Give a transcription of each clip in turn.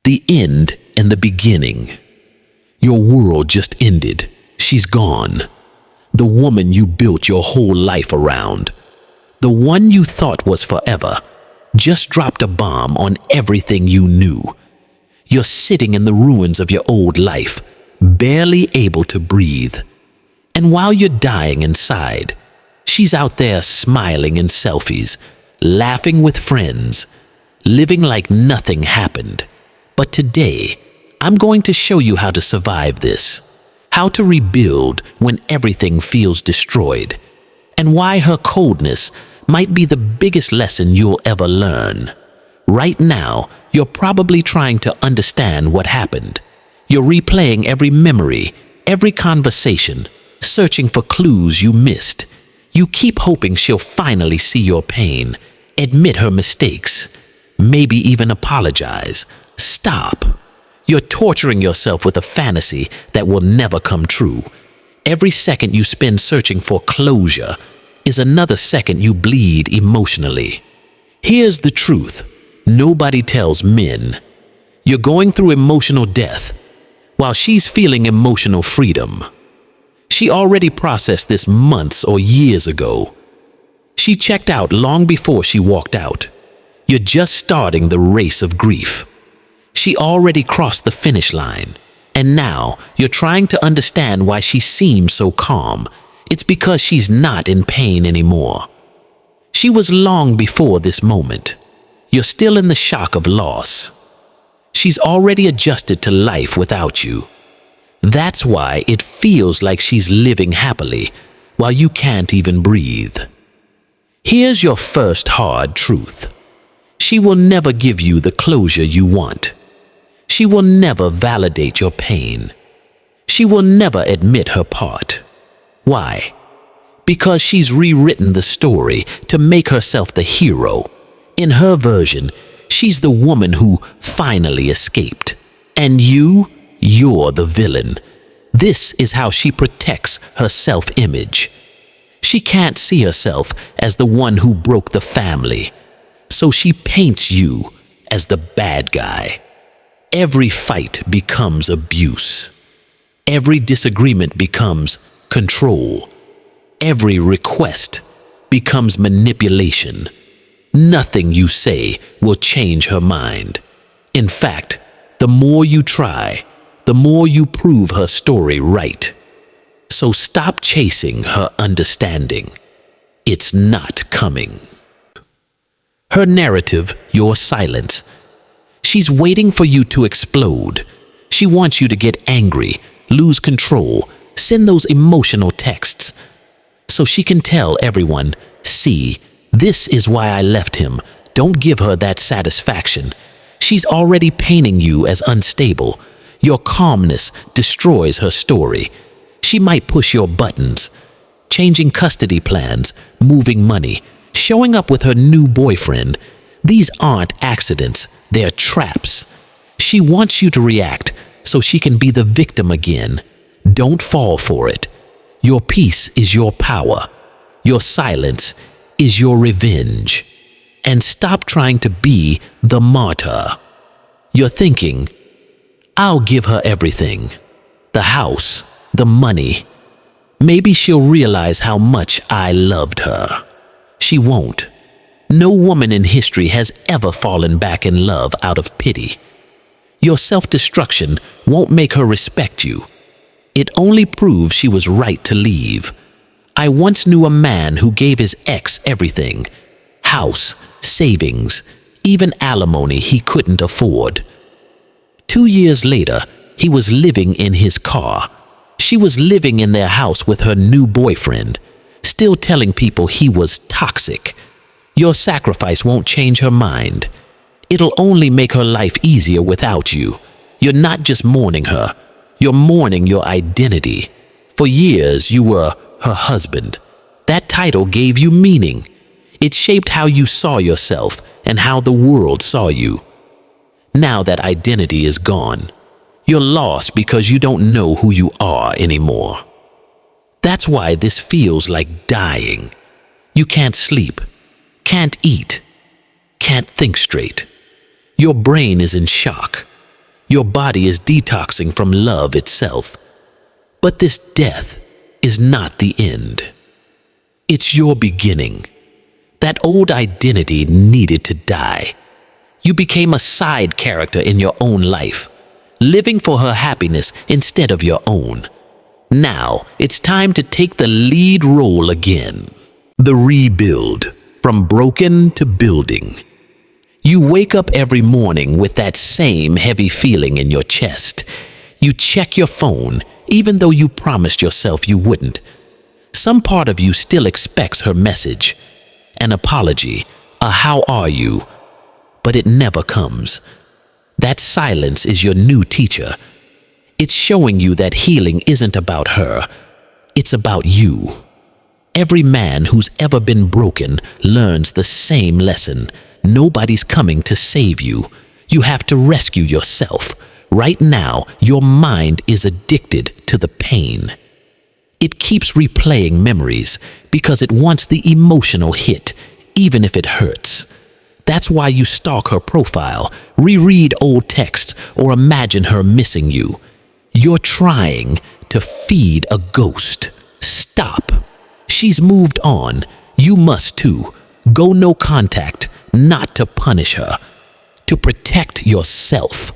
The end and the beginning. Your world just ended. She's gone. The woman you built your whole life around, the one you thought was forever, just dropped a bomb on everything you knew. You're sitting in the ruins of your old life, barely able to breathe. And while you're dying inside, she's out there smiling in selfies, laughing with friends, living like nothing happened. But today, I'm going to show you how to survive this, how to rebuild when everything feels destroyed, and why her coldness might be the biggest lesson you'll ever learn. Right now, you're probably trying to understand what happened. You're replaying every memory, every conversation, searching for clues you missed. You keep hoping she'll finally see your pain, admit her mistakes, maybe even apologize. Stop. You're torturing yourself with a fantasy that will never come true. Every second you spend searching for closure is another second you bleed emotionally. Here's the truth nobody tells men. You're going through emotional death while she's feeling emotional freedom. She already processed this months or years ago. She checked out long before she walked out. You're just starting the race of grief. She already crossed the finish line, and now you're trying to understand why she seems so calm. It's because she's not in pain anymore. She was long before this moment. You're still in the shock of loss. She's already adjusted to life without you. That's why it feels like she's living happily while you can't even breathe. Here's your first hard truth. She will never give you the closure you want. She will never validate your pain. She will never admit her part. Why? Because she's rewritten the story to make herself the hero. In her version, she's the woman who finally escaped. And you're the villain. This is how she protects her self-image. She can't see herself as the one who broke the family, so she paints you as the bad guy. Every fight becomes abuse. Every disagreement becomes control. Every request becomes manipulation. Nothing you say will change her mind. In fact, the more you try, the more you prove her story right. So stop chasing her understanding. It's not coming. Her narrative, your silence. She's waiting for you to explode. She wants you to get angry, lose control, send those emotional texts, so she can tell everyone, see, this is why I left him. Don't give her that satisfaction. She's already painting you as unstable. Your calmness destroys her story. She might push your buttons, changing custody plans, moving money, showing up with her new boyfriend. These aren't accidents, they're traps. She wants you to react so she can be the victim again. Don't fall for it. Your peace is your power. Your silence is your revenge. And stop trying to be the martyr. You're thinking, I'll give her everything. The house, the money. Maybe she'll realize how much I loved her. She won't. No woman in history has ever fallen back in love out of pity. Your self-destruction won't make her respect you. It only proves she was right to leave. I once knew a man who gave his ex everything. House, savings, even alimony he couldn't afford. 2 years later, he was living in his car. She was living in their house with her new boyfriend, still telling people he was toxic. Your sacrifice won't change her mind. It'll only make her life easier without you. You're not just mourning her, you're mourning your identity. For years, you were her husband. That title gave you meaning. It shaped how you saw yourself and how the world saw you. Now that identity is gone, you're lost because you don't know who you are anymore. That's why this feels like dying. You can't sleep, can't eat, can't think straight. Your brain is in shock. Your body is detoxing from love itself. But this death is not the end. It's your beginning. That old identity needed to die. You became a side character in your own life, living for her happiness instead of your own. Now, it's time to take the lead role again. The rebuild, from broken to building. You wake up every morning with that same heavy feeling in your chest. You check your phone, even though you promised yourself you wouldn't. Some part of you still expects her message, an apology, a "how are you?" But it never comes. That silence is your new teacher. It's showing you that healing isn't about her. It's about you. Every man who's ever been broken learns the same lesson. Nobody's coming to save you. You have to rescue yourself. Right now, your mind is addicted to the pain. It keeps replaying memories because it wants the emotional hit, even if it hurts. That's why you stalk her profile, reread old texts, or imagine her missing you. You're trying to feed a ghost. Stop. She's moved on. You must too. Go no contact, not to punish her, to protect yourself.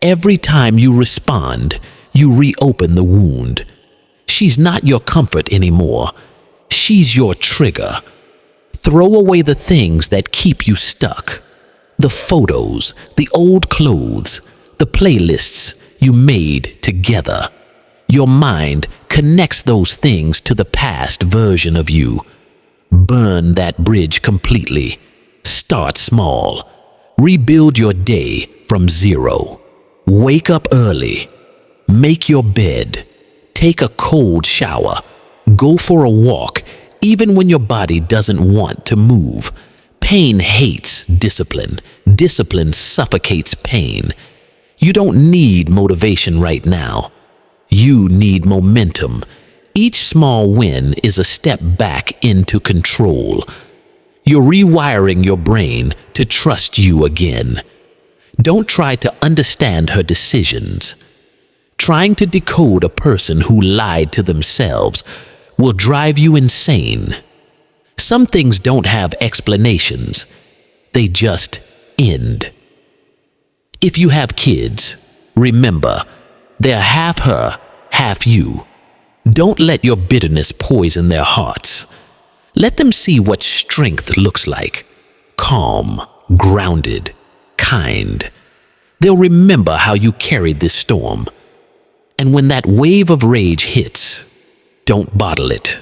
Every time you respond, you reopen the wound. She's not your comfort anymore. She's your trigger. Throw away the things that keep you stuck. The photos, the old clothes, the playlists you made together. Your mind connects those things to the past version of you. Burn that bridge completely. Start small. Rebuild your day from zero. Wake up early. Make your bed. Take a cold shower. Go for a walk, even when your body doesn't want to move. Pain hates discipline. Discipline suffocates pain. You don't need motivation right now. You need momentum. Each small win is a step back into control. You're rewiring your brain to trust you again. Don't try to understand her decisions. Trying to decode a person who lied to themselves will drive you insane. Some things don't have explanations. They just end. If you have kids, remember, they're half her, half you. Don't let your bitterness poison their hearts. Let them see what strength looks like. Calm, grounded, kind. They'll remember how you carried this storm. And when that wave of rage hits, don't bottle it.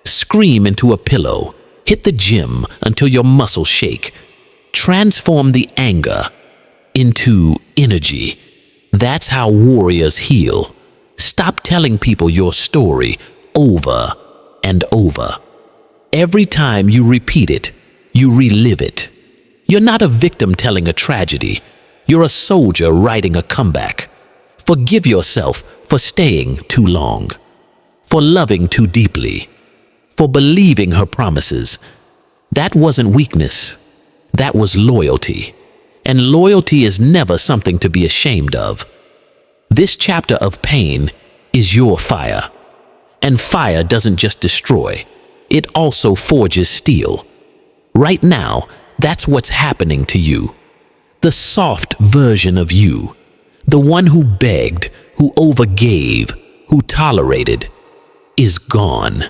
Scream into a pillow. Hit the gym until your muscles shake. Transform the anger into energy. That's how warriors heal. Stop telling people your story over and over. Every time you repeat it, you relive it. You're not a victim telling a tragedy. You're a soldier writing a comeback. Forgive yourself for staying too long, for loving too deeply, for believing her promises. That wasn't weakness. That was loyalty. And loyalty is never something to be ashamed of. This chapter of pain is your fire. And fire doesn't just destroy, it also forges steel. Right now, that's what's happening to you. The soft version of you, the one who begged, who overgave, who tolerated, is gone.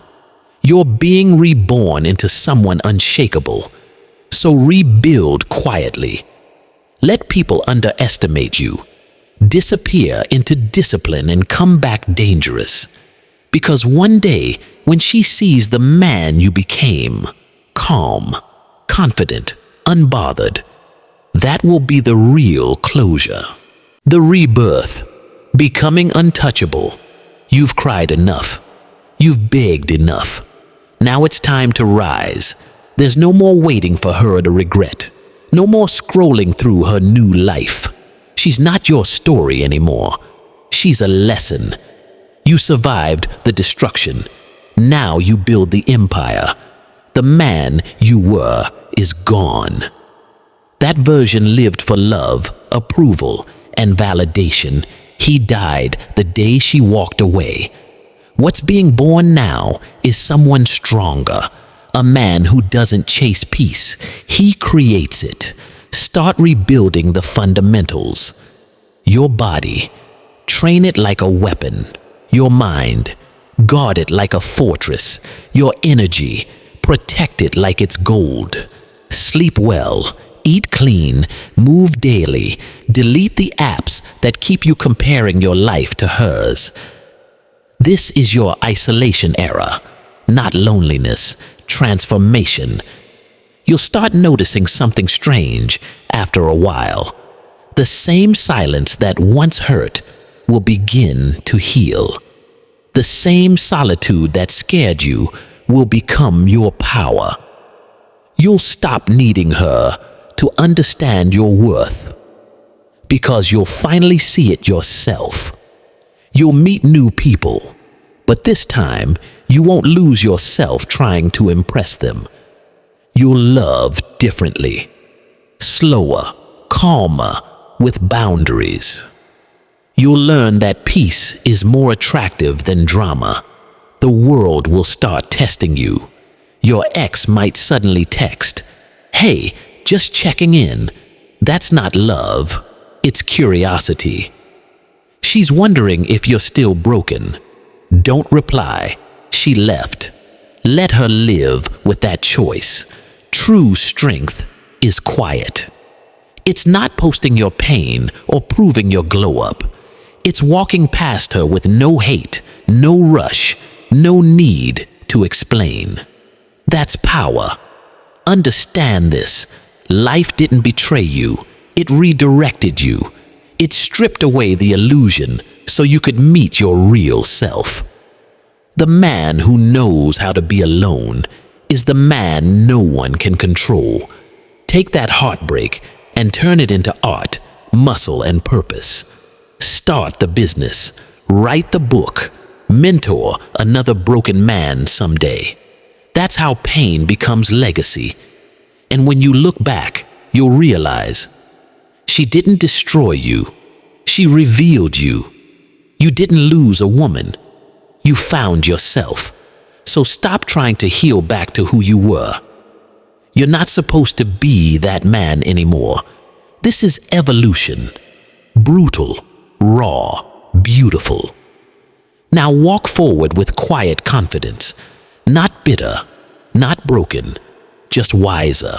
You're being reborn into someone unshakable. So rebuild quietly. Let people underestimate you. Disappear into discipline and come back dangerous. Because one day, when she sees the man you became, calm, confident, unbothered, that will be the real closure. The rebirth, becoming untouchable. You've cried enough. You've begged enough. Now it's time to rise. There's no more waiting for her to regret. No more scrolling through her new life. She's not your story anymore. She's a lesson. You survived the destruction. Now you build the empire. The man you were is gone. That version lived for love, approval, and validation. He died the day she walked away. What's being born now is someone stronger, a man who doesn't chase peace. He creates it. Start rebuilding the fundamentals. Your body, train it like a weapon. Your mind, guard it like a fortress. Your energy, protect it like it's gold. Sleep well, eat clean, move daily. Delete the apps that keep you comparing your life to hers. This is your isolation era, not loneliness, transformation. You'll start noticing something strange after a while. The same silence that once hurt will begin to heal. The same solitude that scared you will become your power. You'll stop needing her to understand your worth, because you'll finally see it yourself. You'll meet new people, but this time you won't lose yourself trying to impress them. You'll love differently, slower, calmer, with boundaries. You'll learn that peace is more attractive than drama. The world will start testing you. Your ex might suddenly text, "Hey, just checking in." That's not love, it's curiosity. She's wondering if you're still broken. Don't reply. She left. Let her live with that choice. True strength is quiet. It's not posting your pain or proving your glow up. It's walking past her with no hate, no rush, no need to explain. That's power. Understand this. Life didn't betray you. It redirected you. It stripped away the illusion so you could meet your real self. The man who knows how to be alone is the man no one can control. Take that heartbreak and turn it into art, muscle, and purpose. Start the business, write the book, mentor another broken man someday. That's how pain becomes legacy. And when you look back, you'll realize she didn't destroy you. She revealed you. You didn't lose a woman. You found yourself. So stop trying to heal back to who you were. You're not supposed to be that man anymore. This is evolution. Brutal, raw, beautiful. Now walk forward with quiet confidence. Not bitter, not broken, just wiser.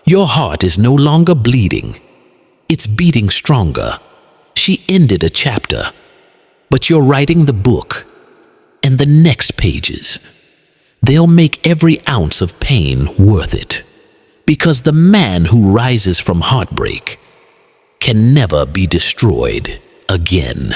Your heart is no longer bleeding. It's beating stronger. She ended a chapter, but you're writing the book, and the next pages. They'll make every ounce of pain worth it, because the man who rises from heartbreak can never be destroyed again.